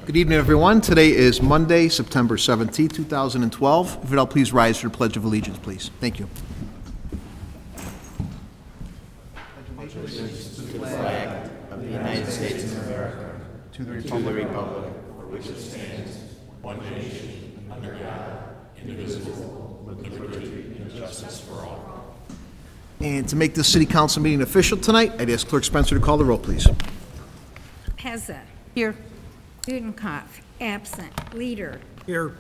Good evening, everyone. Today is Monday, September 17, 2012. If you'd all please rise for the Pledge of Allegiance, please. Thank you. To the flag of the United States of America, to the republic for which it stands, one nation, under God, indivisible, with liberty and justice for all. And to make this city council meeting official tonight, I'd ask Clerk Spencer to call the roll, please. Pezza. Here. Dudenkopf, absent. Leader. Here.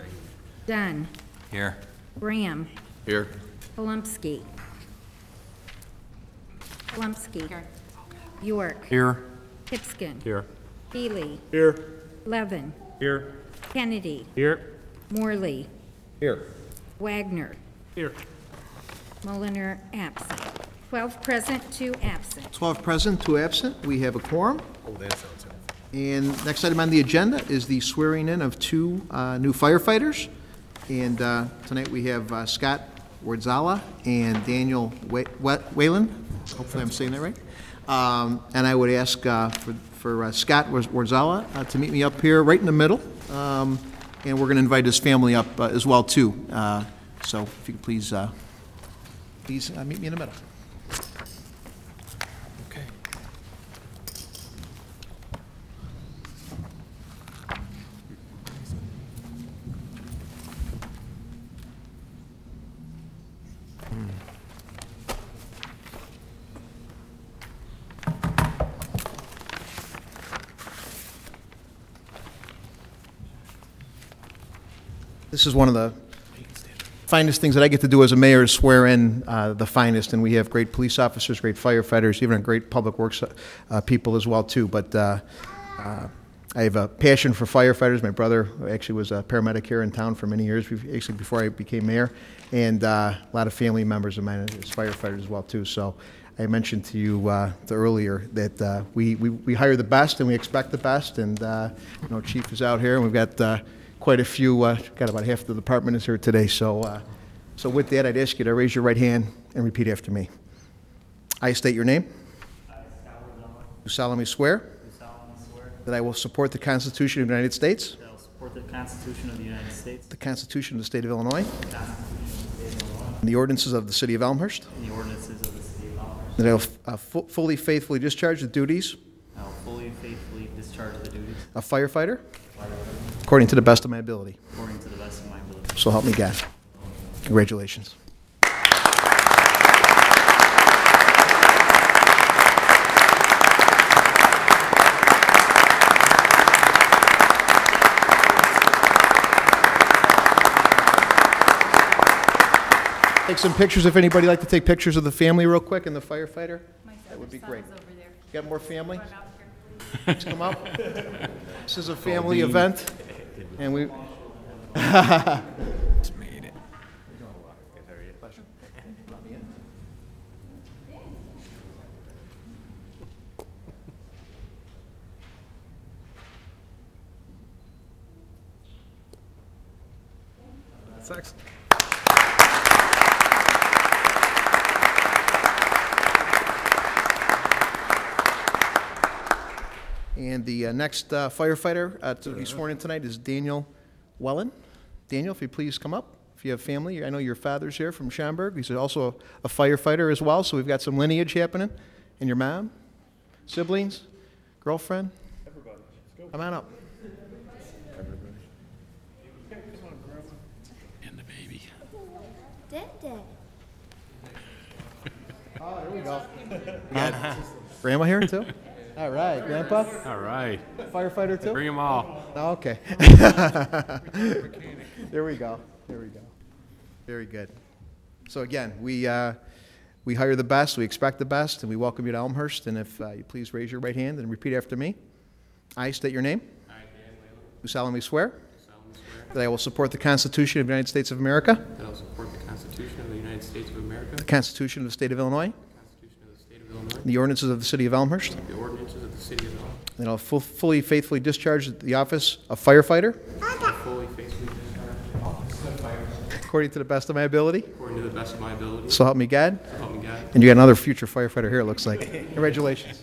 Dunn. Here. Graham. Here. Polumsky. Here. York. Here. Pipskin. Here. Healy. Here. Levin. Here. Kennedy. Here. Morley. Here. Wagner. Here. Mulliner, absent. 12 present, 2 absent. 12 present, 2 absent. We have a quorum. Oh, that sounds healthy. And next item on the agenda is the swearing in of 2 new firefighters. And tonight we have Scott Wardzala and Daniel Whalen. Hopefully I'm saying that right. And I would ask for Scott Wardzala to meet me up here right in the middle. And we're going to invite his family up as well, too. So if you could please meet me in the middle. Okay. This is one of the finest things that I get to do as a mayor is swear in the finest, and we have great police officers, great firefighters, even great public works people as well too. But I have a passion for firefighters. My brother actually was a paramedic here in town for many years, actually before I became mayor, and a lot of family members of mine as firefighters as well too. So I mentioned to you earlier that we hire the best and we expect the best, and Chief is out here, and we've got quite a few, got about half the department is here today. So with that, I'd ask you to raise your right hand and repeat after me. I state your name. I, Scott Wardzala, Do solemnly swear do solemnly swear that I will support the Constitution of the United States, that I will support the Constitution of the United States, the Constitution of the State of Illinois, the Constitution of the State of Illinois, and the ordinances of the City of Elmhurst, and the ordinances of the City of Elmhurst. that I will fully, faithfully discharge the duties I will fully and faithfully discharge the duties of firefighter according to the best of my ability. according to the best of my ability. So help me God. Congratulations. Take some pictures if anybody would like to take pictures of the family real quick and the firefighter. That would be great. You got more family? Please come up. This is a family event, and we. It's made it. That's excellent. And the next firefighter to be sworn in tonight is Daniel Whalen. Daniel, if you please come up. If you have family, I know your father's here from Schaumburg. He's also a firefighter as well, so we've got some lineage happening. And your mom, siblings, girlfriend. Everybody, let's go. Come on up. And the baby. Oh, there we go. We got Grandma here too? All right, Grandpa? All right. Firefighter too? Bring them all. Oh, okay. There we go. There we go. Very good. So again, we hire the best, we expect the best, and we welcome you to Elmhurst. And if you please raise your right hand and repeat after me. I state your name. I, Dan Whalen, Do solemnly swear do solemnly swear that I will support the Constitution of the United States of America, that I will support the Constitution of the United States of America, the Constitution of the State of Illinois, the Constitution of the State of Illinois, and the ordinances of the City of Elmhurst, the ordinances of the City of Illinois, that I will fully, faithfully discharge the office of firefighter fully, faithfully discharge the office of firefighter according to the best of my ability. according to the best of my ability. So help me God. So help me God. And you got another future firefighter here, it looks like. Congratulations.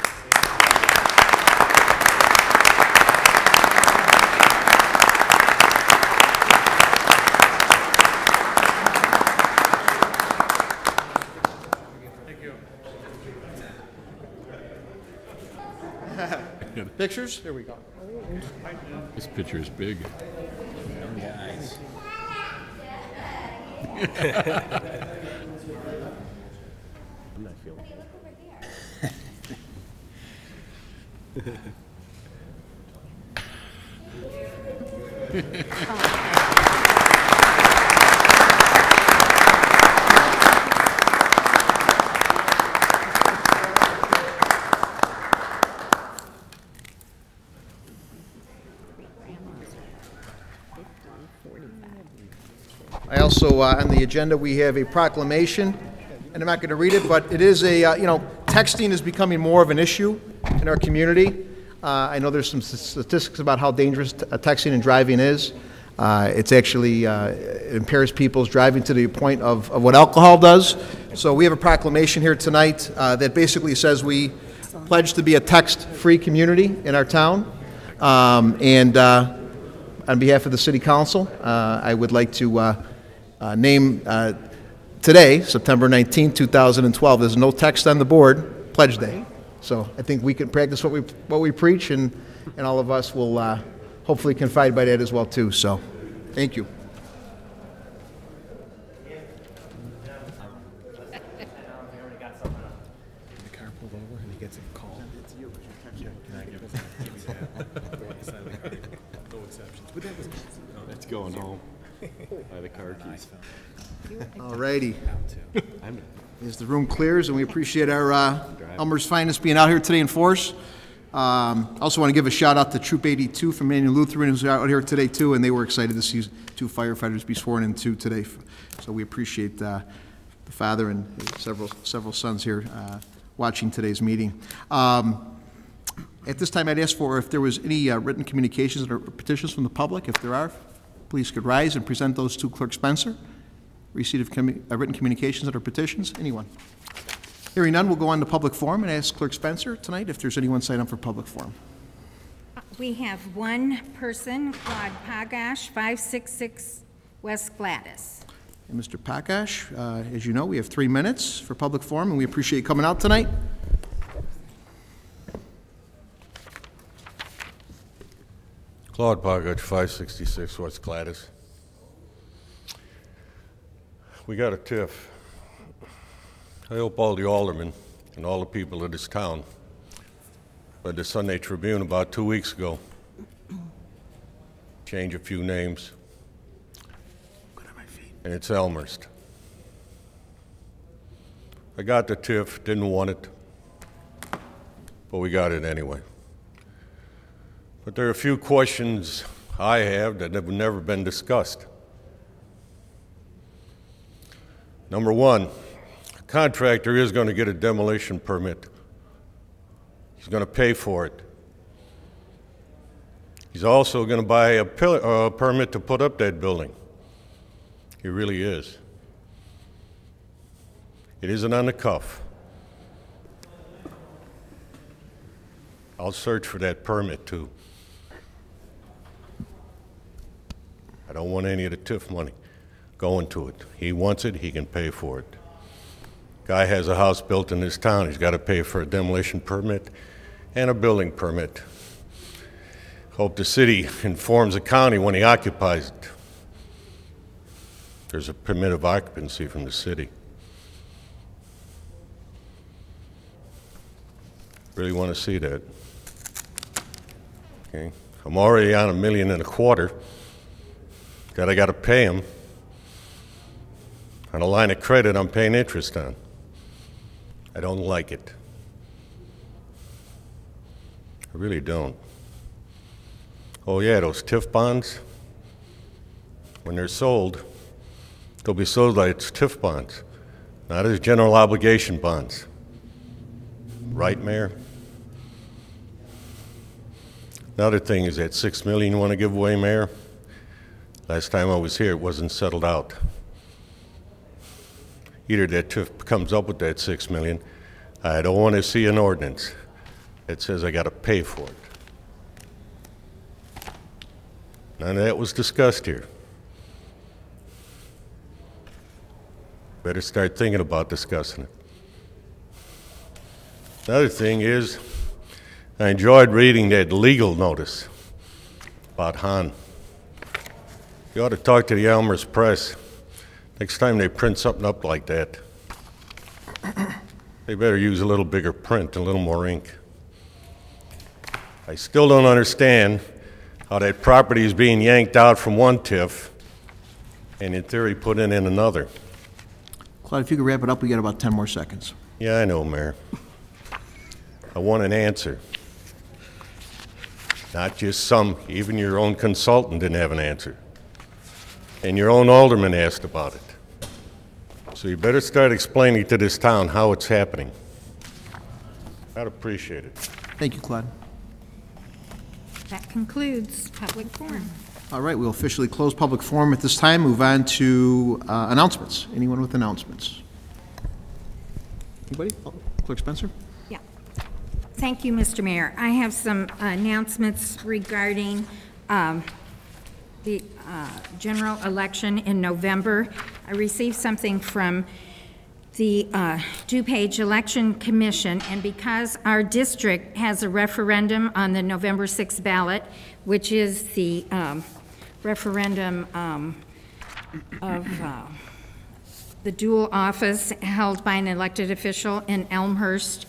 Pictures? Here we go. This picture is big. I'm not feeling I also, on the agenda, we have a proclamation, and I'm not going to read it, but it is a, texting is becoming more of an issue in our community. I know there's some statistics about how dangerous texting and driving is. It's actually, it impairs people's driving to the point of what alcohol does. So we have a proclamation here tonight that basically says we pledge to be a text-free community in our town. On behalf of the City Council, I would like to name today, September 19, 2012, there's no text on the board, Pledge Day. So I think we can practice what we preach, and all of us will hopefully confide by that as well too. So, thank you. the car pulled over and he gets a call. It's you. Can I give it? No exceptions. But that was That's going home. By the car keys. All righty. I'm As the room clears, and we appreciate our Elmhurst finest being out here today in force. Also want to give a shout out to Troop 82 from Manual Lutheran, who's out here today too, and they were excited to see 2 firefighters be sworn in too today. So we appreciate the father and several sons here watching today's meeting. At this time, I'd ask for if there was any written communications or petitions from the public. If there are, please could rise and present those to Clerk Spencer. Receipt of written communications or petitions. Anyone? Hearing none, we'll go on to public forum and ask Clerk Spencer tonight if there's anyone signed up for public forum. We have one person, Claude Pagash, 566 West Gladys. And Mr. Pakash, as you know, we have 3 minutes for public forum, and we appreciate you coming out tonight. Claude Pogach, 566 West Gladys. We got a tiff. I hope all the aldermen and all the people of this town read the Sunday Tribune about 2 weeks ago. Change a few names. And it's Elmhurst. I got the tiff, didn't want it, but we got it anyway. But there are a few questions I have that have never been discussed. Number one, a contractor is going to get a demolition permit. He's going to pay for it. He's also going to buy a permit to put up that building. He really is. It isn't on the cuff. I'll search for that permit too. I don't want any of the TIF money going to it. He wants it, he can pay for it. Guy has a house built in this town, he's got to pay for a demolition permit and a building permit. Hope the city informs the county when he occupies it. There's a permit of occupancy from the city. Really want to see that. Okay. I'm already on $1.25 million that I got to pay him on a line of credit I'm paying interest on. I don't like it. I really don't. Oh yeah, those TIF bonds, when they're sold, they'll be sold like TIF bonds, not as general obligation bonds. Right, Mayor? Another thing is that $6 million you want to give away, Mayor. Last time I was here, it wasn't settled out. Either that TIF comes up with that $6 million. I don't want to see an ordinance that says I got to pay for it. None of that was discussed here. Better start thinking about discussing it. Another thing is, I enjoyed reading that legal notice about Han. You ought to talk to the Elmhurst Press. Next time they print something up like that, they better use a little bigger print, a little more ink. I still don't understand how that property is being yanked out from one TIF and in theory put in another. Claude, if you could wrap it up, we got about 10 more seconds. Yeah, I know, Mayor. I want an answer. Not just some, even your own consultant didn't have an answer. And your own alderman asked about it. So you better start explaining to this town how it's happening. I'd appreciate it. Thank you, Claude. That concludes public forum. All right, we'll officially close public forum at this time. Move on to announcements. Anyone with announcements? Anybody? Oh, Clerk Spencer? Yeah. Thank you, Mr. Mayor. I have some announcements regarding the general election in November. I received something from the DuPage Election Commission, and because our district has a referendum on the November 6th ballot, which is the referendum of the dual office held by an elected official in Elmhurst,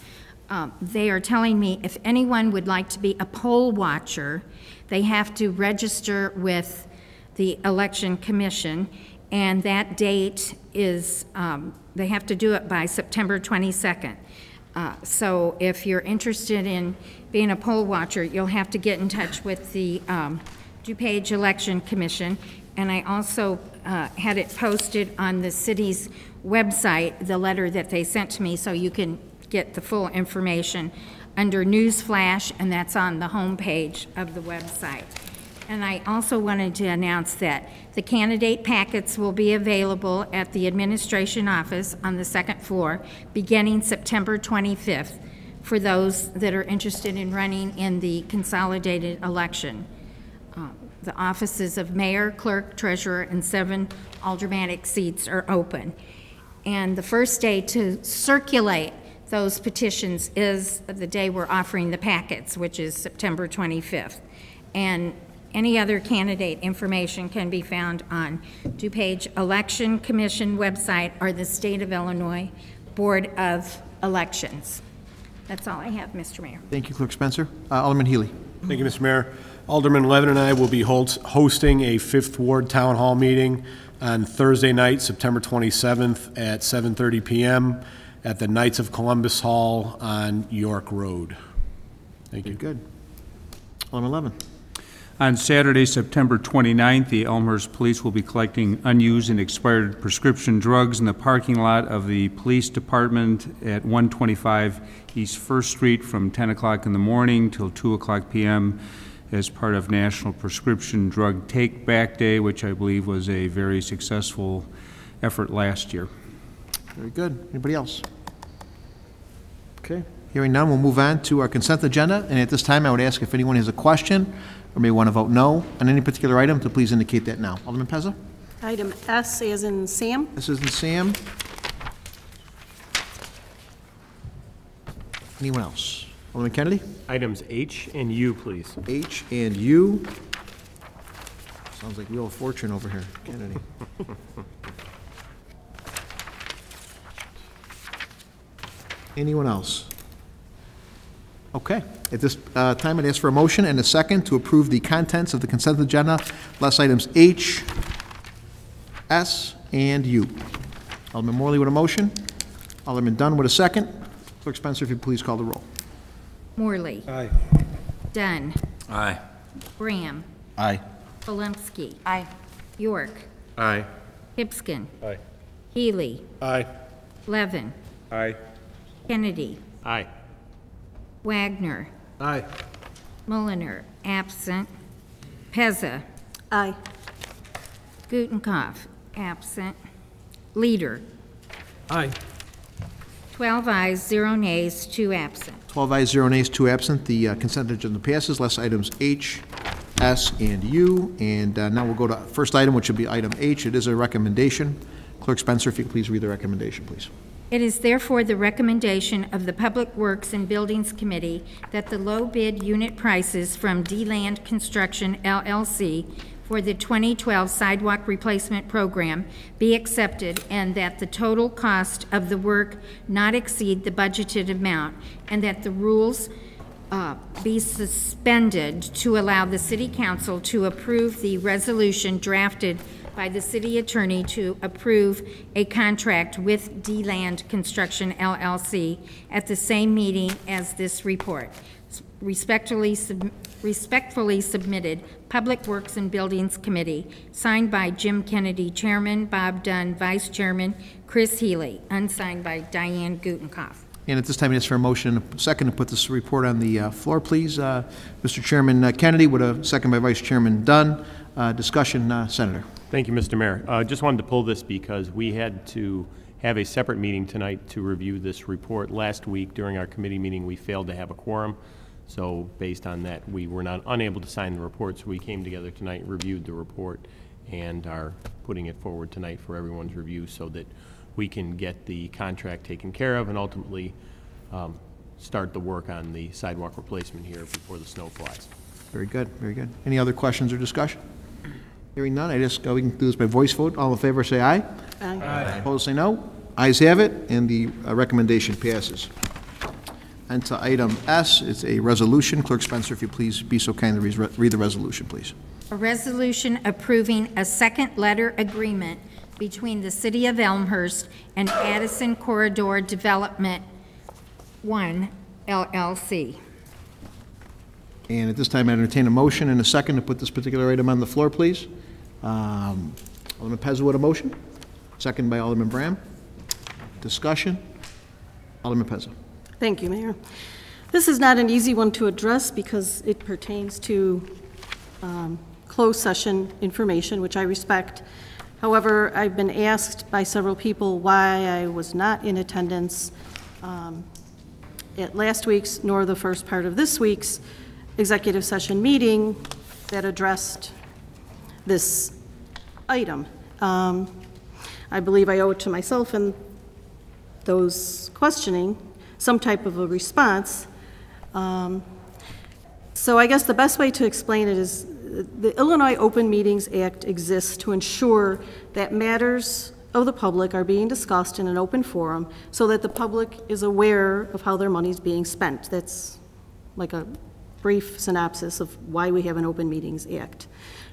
they are telling me if anyone would like to be a poll watcher, they have to register with the Election Commission, and that date is, they have to do it by September 22nd. So if you're interested in being a poll watcher, you'll have to get in touch with the DuPage Election Commission. And I also had it posted on the city's website, the letter that they sent to me, so you can get the full information under News Flash, and that's on the home page of the website. And I also wanted to announce that the candidate packets will be available at the administration office on the second floor beginning September 25th for those that are interested in running in the consolidated election. The offices of mayor, clerk, treasurer, and 7 aldermanic seats are open. And the first day to circulate those petitions is the day we're offering the packets, which is September 25th. And any other candidate information can be found on DuPage Election Commission website or the State of Illinois Board of Elections. That's all I have, Mr. Mayor. Thank you, Clerk Spencer. Alderman Healy. Thank you, Mr. Mayor. Alderman Levin and I will be hosting a 5th Ward Town Hall meeting on Thursday night, September 27th at 7:30 p.m. at the Knights of Columbus Hall on York Road. Thank you. Good. Alderman Levin. On Saturday, September 29th, the Elmhurst Police will be collecting unused and expired prescription drugs in the parking lot of the Police Department at 125 East 1st Street from 10 o'clock in the morning till 2 o'clock p.m. as part of National Prescription Drug Take Back Day, which I believe was a very successful effort last year. Very good. Anybody else? Okay. Hearing none, we'll move on to our consent agenda. And at this time, I would ask if anyone has a question or may want to vote no on any particular item to please indicate that now. Alderman Pezza? Item S as in Sam. This isn't Sam. Anyone else? Alderman Kennedy? Items H and U, please. H and U. Sounds like Wheel of Fortune over here. Kennedy. Anyone else? Okay. At this time, I'd ask for a motion and a second to approve the contents of the consent agenda, less items H, S, and U. Alderman Morley with a motion. Alderman Dunn with a second. Clerk Spencer, if you please call the roll. Morley. Aye. Dunn. Aye. Graham. Aye. Volumsky. Aye. York. Aye. Hipskin. Aye. Healy. Aye. Levin. Aye. Kennedy. Aye. Wagner. Aye. Mulliner, absent. Pezza. Aye. Gutenkopf, absent. Leader. Aye. 12 ayes, 0 nays, 2 absent. 12 ayes, 0 nays, 2 absent. The consent agenda passes. Less items H, S, and U. And now we'll go to first item, which will be item H. It is a recommendation. Clerk Spencer, if you could please read the recommendation, please. It is therefore the recommendation of the Public Works and Buildings Committee that the low bid unit prices from D-Land Construction LLC for the 2012 sidewalk replacement program be accepted, and that the total cost of the work not exceed the budgeted amount, and that the rules be suspended to allow the City Council to approve the resolution drafted by the City Attorney to approve a contract with D-Land Construction LLC at the same meeting as this report. Respectfully submitted, Public Works and Buildings Committee, signed by Jim Kennedy, Chairman, Bob Dunn, Vice Chairman, Chris Healy, unsigned by Diane Gutenkopf. And at this time, I ask for a motion, a second, to put this report on the floor, please. Mr. Chairman Kennedy, with a second by Vice Chairman Dunn. Discussion, Senator. Thank you, Mr. Mayor. Just wanted to pull this because we had to have a separate meeting tonight to review this report. Last week, during our committee meeting, we failed to have a quorum. So based on that, we were unable to sign the report. So we came together tonight, reviewed the report, and are putting it forward tonight for everyone's review so that we can get the contract taken care of and ultimately start the work on the sidewalk replacement here before the snow flies. Very good, very good. Any other questions or discussion? Hearing none, we can do this by voice vote. All in favor, say aye. Aye. Aye. Opposed, say no. Ayes have it, and the recommendation passes. And to item S, it's a resolution. Clerk Spencer, if you please be so kind to read the resolution, please. A resolution approving a second letter agreement between the City of Elmhurst and Addison Corridor Development 1, LLC. And at this time, I entertain a motion and a second to put this particular item on the floor, please. Alderman Pezza with a motion. Second by Alderman Bram. Discussion. Alderman Pezza. Thank you, Mayor. This is not an easy one to address because it pertains to closed session information, which I respect. However, I've been asked by several people why I was not in attendance at last week's nor the first part of this week's executive session meeting that addressed this item. I believe I owe it to myself and those questioning some type of a response. So I guess the best way to explain it is the Illinois Open Meetings Act exists to ensure that matters of the public are being discussed in an open forum so that the public is aware of how their money is being spent. That's like a brief synopsis of why we have an Open Meetings Act.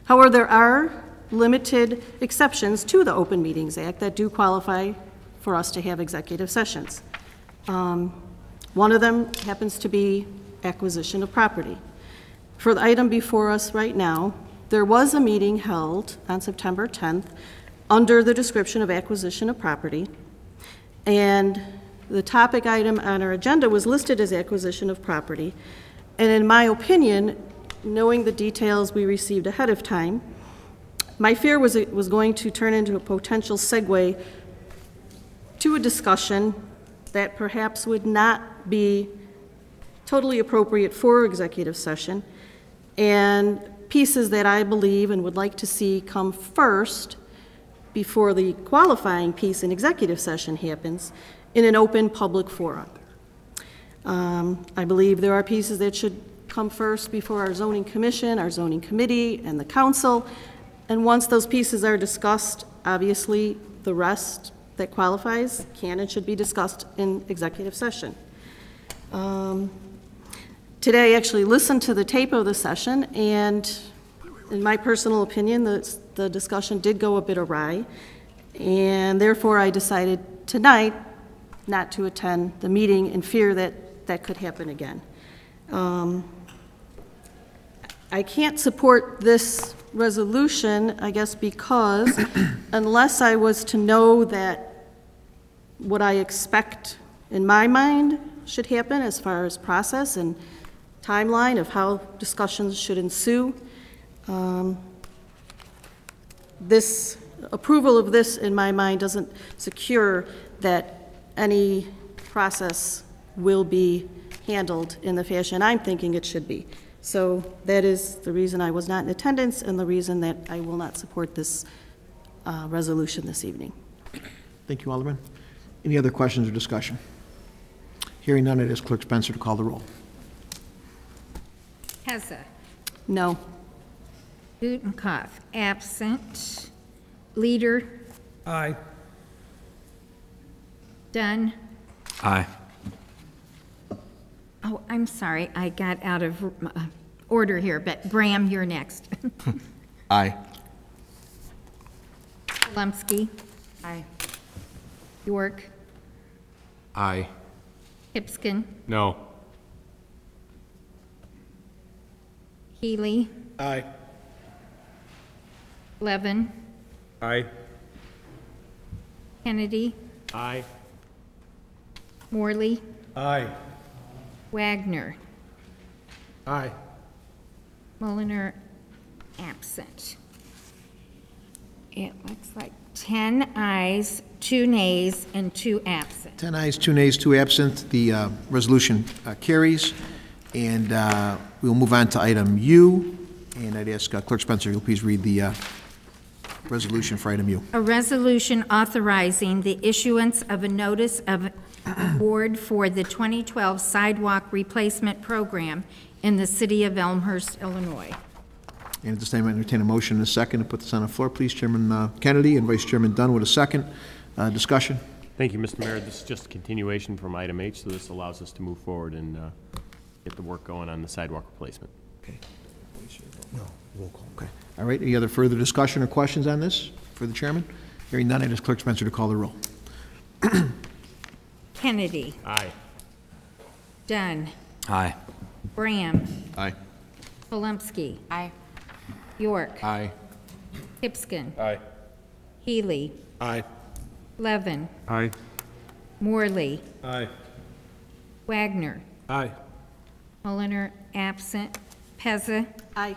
However, there are limited exceptions to the Open Meetings Act that do qualify for us to have executive sessions. One of them happens to be acquisition of property. For the item before us right now, there was a meeting held on September 10th under the description of acquisition of property, and the topic item on our agenda was listed as acquisition of property. And in my opinion, knowing the details we received ahead of time, my fear was it was going to turn into a potential segue to a discussion that perhaps would not be totally appropriate for executive session, and pieces that I believe and would like to see come first before the qualifying piece in executive session happens in an open public forum. I believe there are pieces that should come first before our zoning commission, our zoning committee, and the council. And once those pieces are discussed, obviously the rest that qualifies can and should be discussed in executive session. Today I actually listened to the tape of the session, and in my personal opinion, the discussion did go a bit awry, and therefore I decided tonight not to attend the meeting in fear that that could happen again. I can't support this resolution, I guess, because unless I was to know that what I expect in my mind should happen as far as process and timeline of how discussions should ensue, this approval of this in my mind doesn't secure that any process will be handled in the fashion I'm thinking it should be. So that is the reason I was not in attendance and the reason that I will not support this resolution this evening. Thank you, Alderman. Any other questions or discussion? Hearing none, I'd ask Clerk Spencer to call the roll. Hesse. No. Gutenkopf, absent. Leader. Aye. Dunn. Aye. Oh, I'm sorry, I got out of order here, but Bram, you're next. Aye. Lumsky. Aye. York. Aye. Hipskin. No. Healy. Aye. Levin. Aye. Kennedy. Aye. Morley. Aye. Wagner. Aye. Mulliner, absent. It looks like 10 ayes, 2 nays, and 2 absent. 10 ayes, 2 nays, 2 absent. The resolution carries. And we'll move on to item U. And I'd ask Clerk Spencer, you'll please read the resolution for item U. A resolution authorizing the issuance of a notice of award for the 2012 sidewalk replacement program in the city of Elmhurst, Illinois. And at this time, I entertain a motion and a second to put this on the floor. Please, Chairman Kennedy and Vice Chairman Dunn with a second. Discussion? Thank you, Mr. Mayor. This is just a continuation from item H, so this allows us to move forward and get the work going on the sidewalk replacement. Okay. No, roll call. Okay. All right, any other further discussion or questions on this for the chairman? Hearing none, I ask Clerk Spencer to call the roll. Kennedy. Aye. Dunn. Aye. Bram. Aye. Polumsky. Aye. York. Aye. Hipskin. Aye. Healy. Aye. Levin. Aye. Morley. Aye. Wagner. Aye. Mulliner, absent. Pezza. Aye.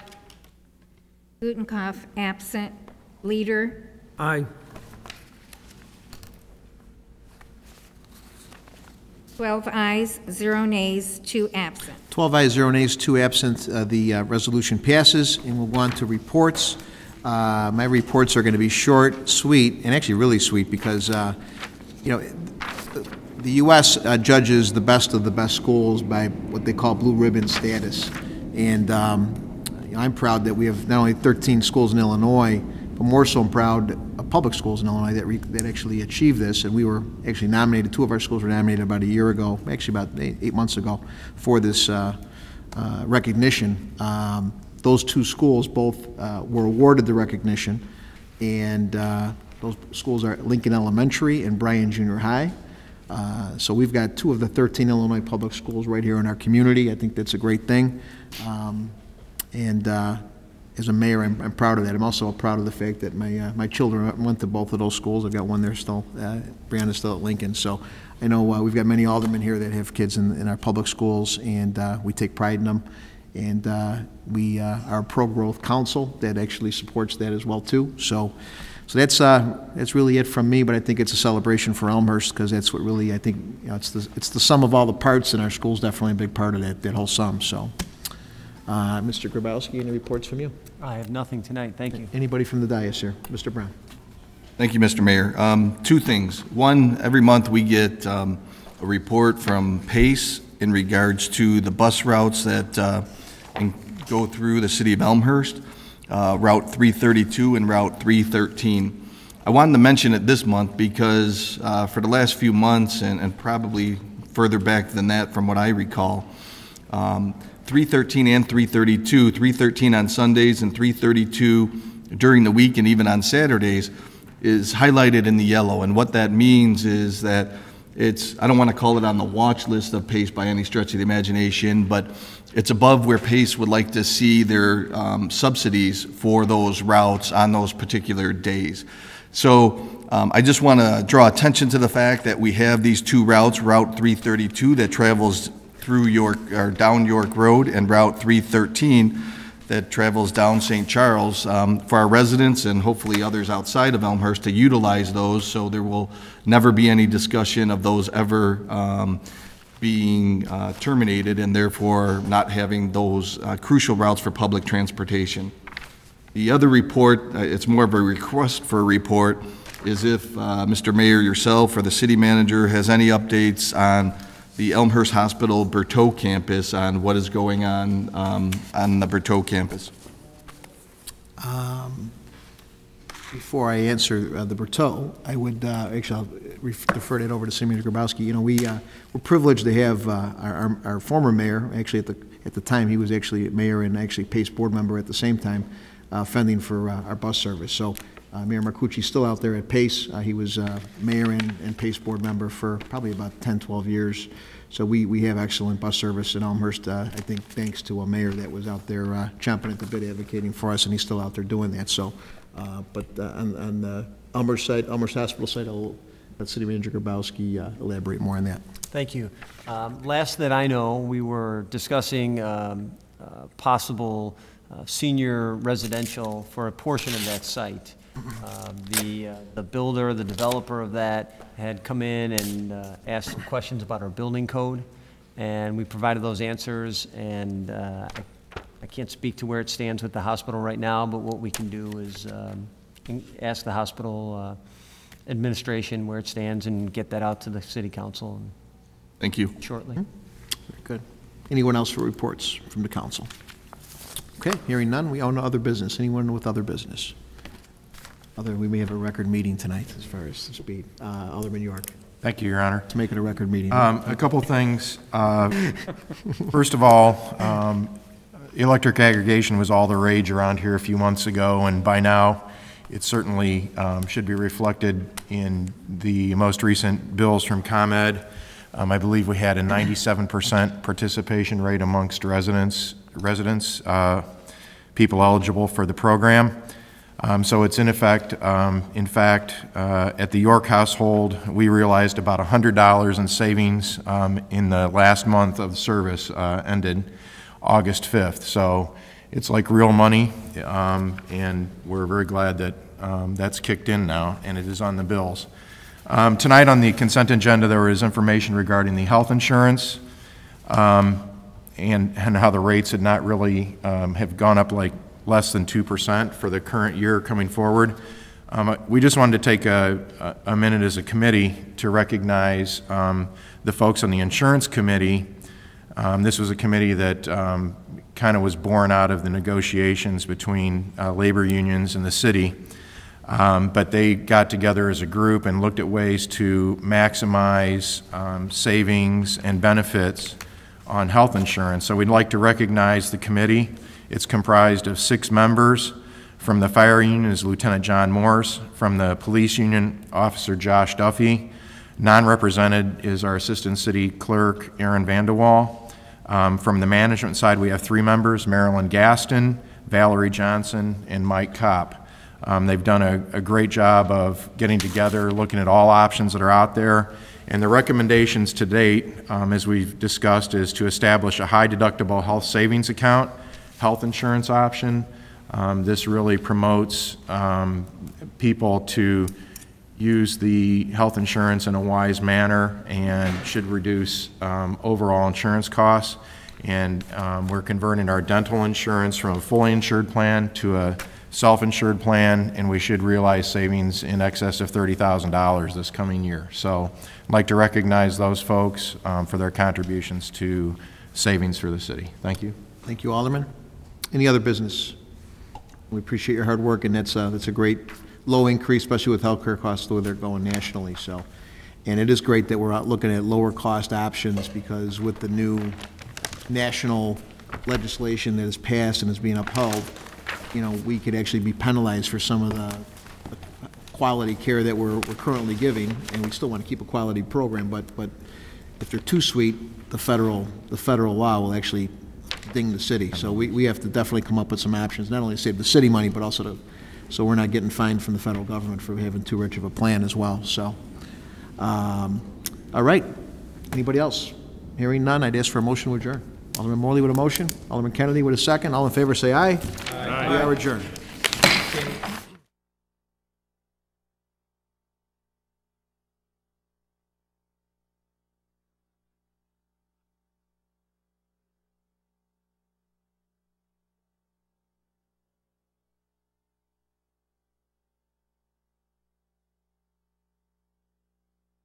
Gutenkopf, absent. Leader. Aye. 12 ayes, 0 nays, 2 absent. 12 ayes, 0 nays, 2 absent. The resolution passes, and we'll go on to reports. My reports are going to be short, sweet, and actually really sweet because, the U.S. Judges the best of the best schools by what they call blue ribbon status. And I'm proud that we have not only 13 schools in Illinois, but more so I'm proud of public schools in Illinois that actually achieved this. And we were actually nominated, 2 of our schools were nominated about a year ago, actually about 8 months ago, for this recognition. Those 2 schools both were awarded the recognition, and those schools are Lincoln Elementary and Bryan Junior High. So we've got 2 of the 13 Illinois public schools right here in our community. I think that's a great thing. As a mayor, I'm proud of that. I'm also proud of the fact that my children went to both of those schools. I've got one there still. Brianna's still at Lincoln. So I know we've got many aldermen here that have kids in our public schools, and we take pride in them. And we are a pro-growth council that actually supports that as well too. So that's really it from me. But I think it's a celebration for Elmhurst because that's what really I think it's the sum of all the parts, and our school's definitely a big part of that whole sum. So. Mr. Grabowski, any reports from you? I have nothing tonight, thank you. Anybody from the dais here? Mr. Brown. Thank you, Mr. Mayor. 2 things. One, every month we get a report from PACE in regards to the bus routes that go through the city of Elmhurst, Route 332 and Route 313. I wanted to mention it this month because for the last few months, and probably further back than that from what I recall, 313 and 332, 313 on Sundays and 332 during the week and even on Saturdays is highlighted in the yellow. And what that means is that I don't want to call it on the watch list of PACE by any stretch of the imagination, but it's above where PACE would like to see their subsidies for those routes on those particular days. So I just want to draw attention to the fact that we have these 2 routes, Route 332 that travels through York or down York Road, and Route 313 that travels down St. Charles for our residents and hopefully others outside of Elmhurst to utilize those, so there will never be any discussion of those ever being terminated and therefore not having those crucial routes for public transportation. The other report, it's more of a request for a report, is if Mr. Mayor, yourself, or the city manager has any updates on the Elmhurst Hospital Berteau campus, on what is going on the Berteau campus. Before I answer the Berteau, I would actually I'll defer that over to City Manager Grabowski. You know, we're privileged to have our former mayor. Actually, at the time, he was actually mayor and actually PACE board member at the same time, fending for our bus service. So Mayor Marcucci's still out there at PACE. He was mayor and PACE board member for probably about 10, 12 years. So we have excellent bus service in Elmhurst, I think thanks to a mayor that was out there chomping at the bit advocating for us, and he's still out there doing that. So, but on the Elmhurst side, Elmhurst Hospital side, I'll let City Manager Grabowski elaborate more on that. Thank you. Last that I know, we were discussing possible senior residential for a portion of that site. The builder, the developer of that had come in and asked some questions about our building code, and we provided those answers, and I can't speak to where it stands with the hospital right now, but what we can do is ask the hospital administration where it stands and get that out to the city council. Thank you. Shortly. Very good. Anyone else for reports from the council? Okay, hearing none, we own other business. Anyone with other business? We may have a record meeting tonight as far as the speed. Alderman York. Thank you, Your Honor. Let's make it a record meeting. A couple things. First of all, electric aggregation was all the rage around here a few months ago, and by now it certainly should be reflected in the most recent bills from ComEd. I believe we had a 97% participation rate amongst residents, people eligible for the program. So it's in effect. In fact, at the York household, we realized about $100 in savings in the last month of service ended August 5th. So it's like real money, and we're very glad that that's kicked in now, and it is on the bills. Tonight on the consent agenda, there was information regarding the health insurance and how the rates had not really have gone up like less than 2% for the current year coming forward. We just wanted to take a minute as a committee to recognize the folks on the insurance committee. This was a committee that kind of was born out of the negotiations between labor unions and the city. But they got together as a group and looked at ways to maximize savings and benefits on health insurance. So we'd like to recognize the committee. It's comprised of 6 members. From the fire union is Lieutenant John Morse. From the police union, Officer Josh Duffy. Non-represented is our Assistant City Clerk, Aaron Vanderwall. From the management side, we have 3 members, Marilyn Gaston, Valerie Johnson, and Mike Kopp. They've done a great job of getting together, looking at all options that are out there. And the recommendations to date, as we've discussed, is to establish a high deductible health savings account, health insurance option. This really promotes people to use the health insurance in a wise manner and should reduce overall insurance costs. And we're converting our dental insurance from a fully insured plan to a self-insured plan, and we should realize savings in excess of $30,000 this coming year. So I'd like to recognize those folks for their contributions to savings for the city. Thank you. Thank you, Alderman. Any other business? We appreciate your hard work, and that's a great low increase, especially with healthcare costs the way they're going nationally. So, and it is great that we're out looking at lower cost options, because with the new national legislation that is passed and is being upheld, you know, we could actually be penalized for some of the quality care that we're currently giving, and we still want to keep a quality program, but if they're too sweet, the federal law will actually ding the city. So we have to definitely come up with some options, not only to save the city money, but also so we're not getting fined from the federal government for having too rich of a plan as well. So, all right. Anybody else? Hearing none, I'd ask for a motion to adjourn. Alderman Morley with a motion. Alderman Kennedy with a second. All in favor say aye. Aye. We are adjourned.